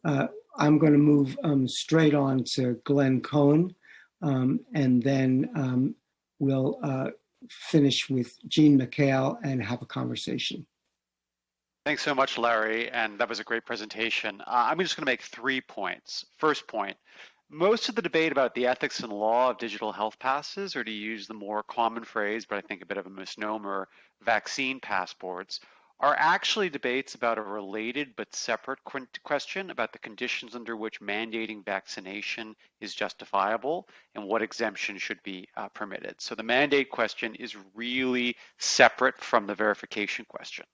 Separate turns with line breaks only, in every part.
I'm going to move straight on to Glenn Cohen, and then we'll finish with Jean McHale and have a conversation.
Thanks so much, Larry, and that was a great presentation. I'm just going to make 3 points. First point, most of the debate about the ethics and law of digital health passes, or to use the more common phrase, but I think a bit of a misnomer, vaccine passports, are actually debates about a related but separate question about the conditions under which mandating vaccination is justifiable and what exemptions should be permitted. So the mandate question is really separate from the verification question.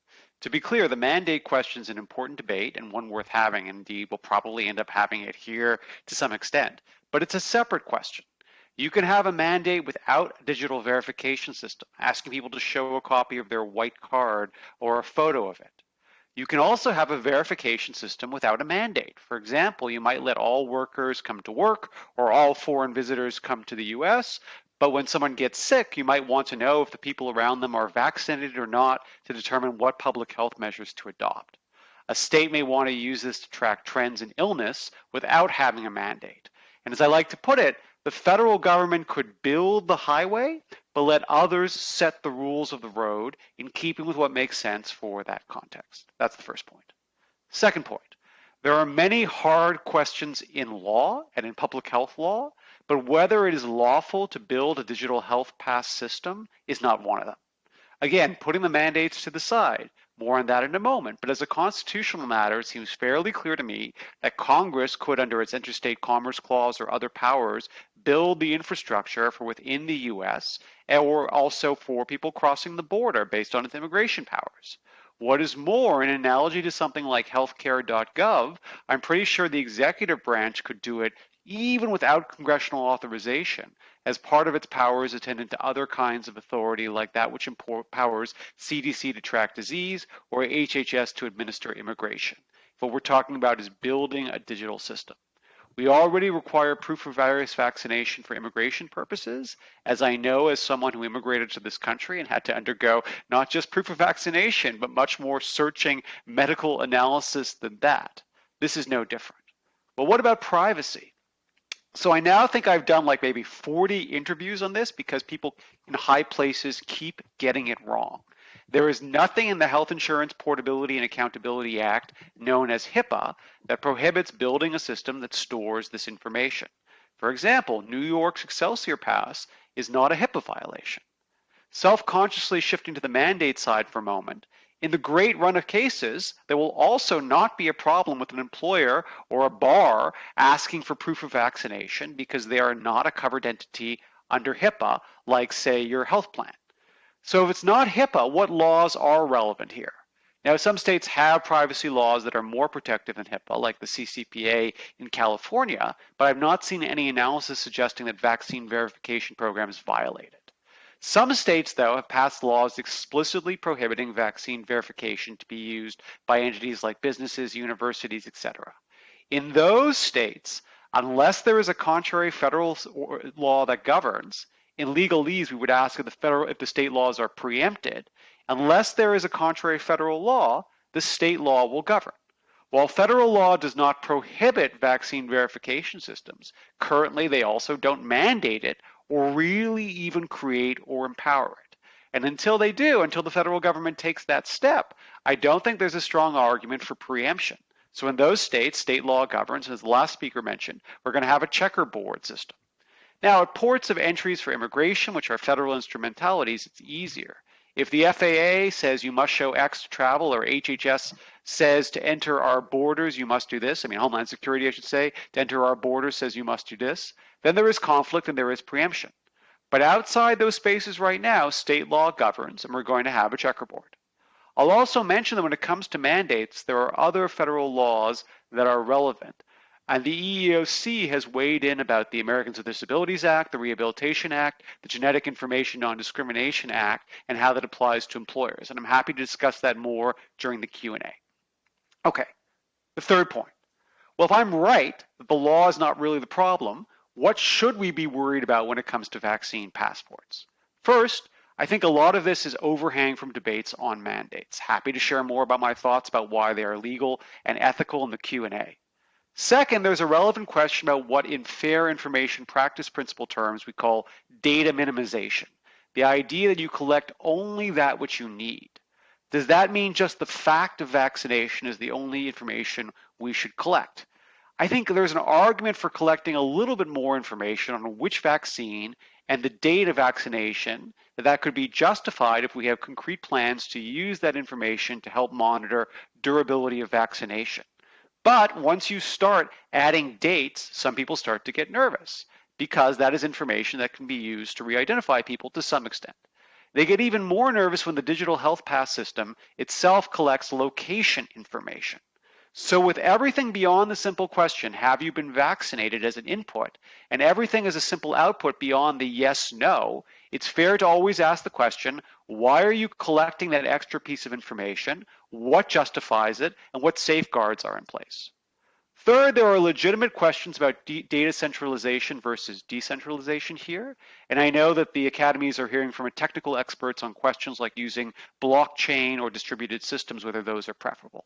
To be clear, the mandate question is an important debate and one worth having. Indeed, we'll probably end up having it here to some extent, but it's a separate question. You can have a mandate without a digital verification system, asking people to show a copy of their white card or a photo of it. You can also have a verification system without a mandate. For example, you might let all workers come to work or all foreign visitors come to the US, but when someone gets sick, you might want to know if the people around them are vaccinated or not to determine what public health measures to adopt. A state may want to use this to track trends in illness without having a mandate. And as I like to put it, the federal government could build the highway, but let others set the rules of the road in keeping with what makes sense for that context. That's the first point. Second point, there are many hard questions in law and in public health law, but whether it is lawful to build a digital health pass system is not one of them. Again, putting the mandates to the side, more on that in a moment, but as a constitutional matter, it seems fairly clear to me that Congress could, under its interstate commerce clause or other powers, build the infrastructure for within the US or also for people crossing the border based on its immigration powers. What is more, in analogy to something like healthcare.gov, I'm pretty sure the executive branch could do it even without congressional authorization, as part of its powers attendant to other kinds of authority like that which empowers CDC to track disease or HHS to administer immigration. What we're talking about is building a digital system. We already require proof of virus vaccination for immigration purposes, as I know as someone who immigrated to this country and had to undergo not just proof of vaccination, but much more searching medical analysis than that. This is no different. But what about privacy? So I now think I've done like maybe 40 interviews on this because people in high places keep getting it wrong. There is nothing in the Health Insurance Portability and Accountability Act, known as HIPAA, that prohibits building a system that stores this information. For example, New York's Excelsior Pass is not a HIPAA violation. Self-consciously shifting to the mandate side for a moment, in the great run of cases, there will also not be a problem with an employer or a bar asking for proof of vaccination because they are not a covered entity under HIPAA, like, say, your health plan. So if it's not HIPAA, what laws are relevant here? Now, some states have privacy laws that are more protective than HIPAA, like the CCPA in California, but I've not seen any analysis suggesting that vaccine verification programs violate it. Some states, though, have passed laws explicitly prohibiting vaccine verification to be used by entities like businesses, universities, etc. In those states, unless there is a contrary federal law that governs, in legalese we would ask if the state laws are preempted. Unless there is a contrary federal law, the state law will govern. While federal law does not prohibit vaccine verification systems, currently they also don't mandate it or really even create or empower it. And until they do, until the federal government takes that step, I don't think there's a strong argument for preemption. So in those states, state law governs, as the last speaker mentioned, we're going to have a checkerboard system. Now, at ports of entries for immigration, which are federal instrumentalities, it's easier. If the FAA says you must show X to travel, or HHS says to enter our borders, you must do this, Homeland Security, I should say, to enter our borders says you must do this, then there is conflict and there is preemption. But outside those spaces right now, state law governs, and we're going to have a checkerboard. I'll also mention that when it comes to mandates, there are other federal laws that are relevant. And the EEOC has weighed in about the Americans with Disabilities Act, the Rehabilitation Act, the Genetic Information Non-Discrimination Act, and how that applies to employers. And I'm happy to discuss that more during the Q&A. Okay, the third point. Well, if I'm right that the law is not really the problem, what should we be worried about when it comes to vaccine passports? First, I think a lot of this is overhang from debates on mandates. Happy to share more about my thoughts about why they are legal and ethical in the Q&A. Second, there's a relevant question about what in fair information practice principle terms we call data minimization. The idea that you collect only that which you need. Does that mean just the fact of vaccination is the only information we should collect? I think there's an argument for collecting a little bit more information on which vaccine and the date of vaccination that could be justified if we have concrete plans to use that information to help monitor durability of vaccination. But once you start adding dates, some people start to get nervous because that is information that can be used to re-identify people to some extent. They get even more nervous when the digital health pass system itself collects location information. So with everything beyond the simple question, have you been vaccinated as an input, and everything as a simple output beyond the yes, no, it's fair to always ask the question, why are you collecting that extra piece of information? What justifies it, and what safeguards are in place? Third, there are legitimate questions about data centralization versus decentralization here. And I know that the academies are hearing from technical experts on questions like using blockchain or distributed systems, whether those are preferable.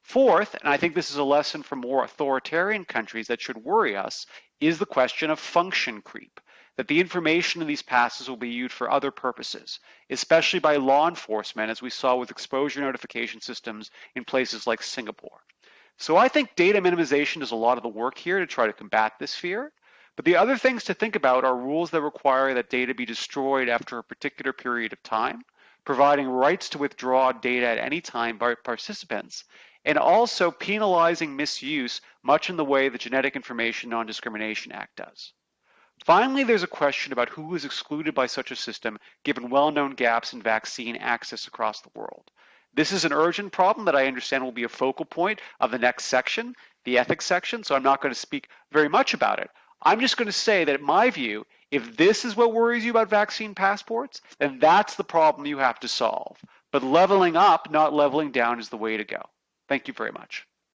Fourth, and I think this is a lesson from more authoritarian countries that should worry us, is the question of function creep, that the information in these passes will be used for other purposes, especially by law enforcement, as we saw with exposure notification systems in places like Singapore. So I think data minimization does a lot of the work here to try to combat this fear. But the other things to think about are rules that require that data be destroyed after a particular period of time, providing rights to withdraw data at any time by participants, and also penalizing misuse, much in the way the Genetic Information Non-Discrimination Act does. Finally, there's a question about who is excluded by such a system, given well-known gaps in vaccine access across the world. This is an urgent problem that I understand will be a focal point of the next section, the ethics section, so I'm not going to speak very much about it. I'm just going to say that in my view, if this is what worries you about vaccine passports, then that's the problem you have to solve. But leveling up, not leveling down, is the way to go. Thank you very much.